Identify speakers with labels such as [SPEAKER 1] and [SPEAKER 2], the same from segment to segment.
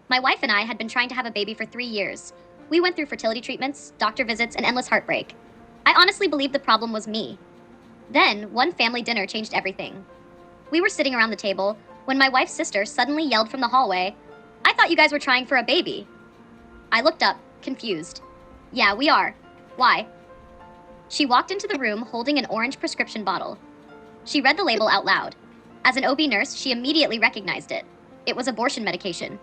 [SPEAKER 1] My wife and I had been trying to have a baby for 3 years. We went through fertility treatments, doctor visits, and endless heartbreak. I honestly believed the problem was me. Then, one family dinner changed everything. We were sitting around the table when my wife's sister suddenly yelled from the hallway, "I thought you guys were trying for a baby." I looked up, confused. "Yeah, we are. Why?" She walked into the room holding an orange prescription bottle. She read the label out loud. As an OB nurse, she immediately recognized it. It was abortion medication.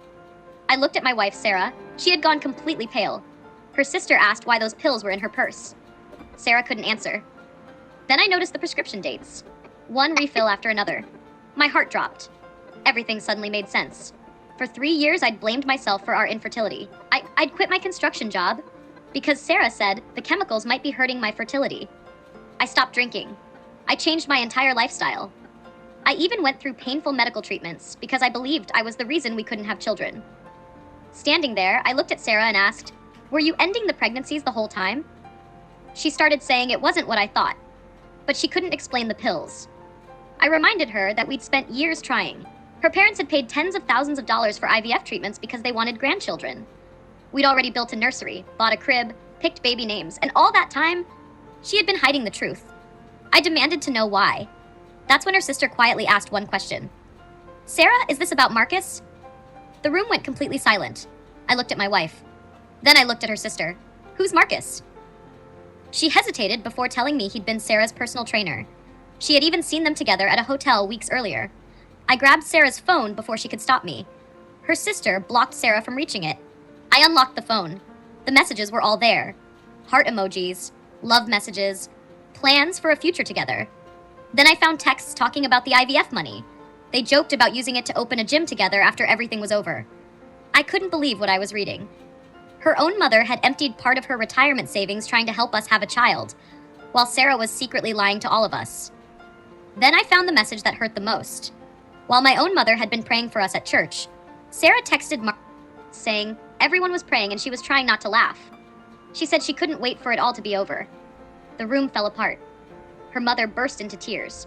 [SPEAKER 1] I looked at my wife, Sarah. She had gone completely pale. Her sister asked why those pills were in her purse. Sarah couldn't answer. Then I noticed the prescription dates. One refill after another. My heart dropped. Everything suddenly made sense. For 3 years, I'd blamed myself for our infertility. I'd quit my construction job because Sarah said the chemicals might be hurting my fertility. I stopped drinking. I changed my entire lifestyle. I even went through painful medical treatments because I believed I was the reason we couldn't have children. Standing there, I looked at Sarah and asked, "Were you ending the pregnancies the whole time?" She started saying it wasn't what I thought, but she couldn't explain the pills. I reminded her that we'd spent years trying. Her parents had paid tens of thousands of dollars for IVF treatments because they wanted grandchildren. We'd already built a nursery, bought a crib, picked baby names, and all that time, she had been hiding the truth. I demanded to know why. That's when her sister quietly asked one question. "Sarah, is this about Marcus?" The room went completely silent. I looked at my wife. Then I looked at her sister. "Who's Marcus?" She hesitated before telling me he'd been Sarah's personal trainer. She had even seen them together at a hotel weeks earlier. I grabbed Sarah's phone before she could stop me. Her sister blocked Sarah from reaching it. I unlocked the phone. The messages were all there. Heart emojis, love messages, plans for a future together. Then I found texts talking about the IVF money. They joked about using it to open a gym together after everything was over. I couldn't believe what I was reading. Her own mother had emptied part of her retirement savings trying to help us have a child, while Sarah was secretly lying to all of us. Then I found the message that hurt the most. While my own mother had been praying for us at church, Sarah texted Mark saying everyone was praying and she was trying not to laugh. She said she couldn't wait for it all to be over. The room fell apart. Her mother burst into tears.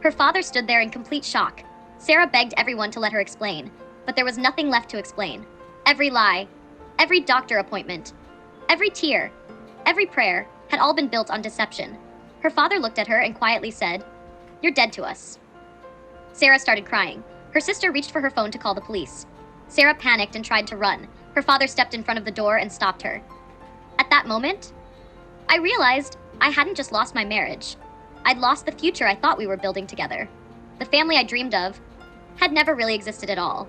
[SPEAKER 1] Her father stood there in complete shock. Sarah begged everyone to let her explain, but there was nothing left to explain. Every lie, every doctor appointment, every tear, every prayer had all been built on deception. Her father looked at her and quietly said, "You're dead to us." Sarah started crying. Her sister reached for her phone to call the police. Sarah panicked and tried to run. Her father stepped in front of the door and stopped her. At that moment, I realized I hadn't just lost my marriage. I'd lost the future I thought we were building together. The family I dreamed of had never really existed at all.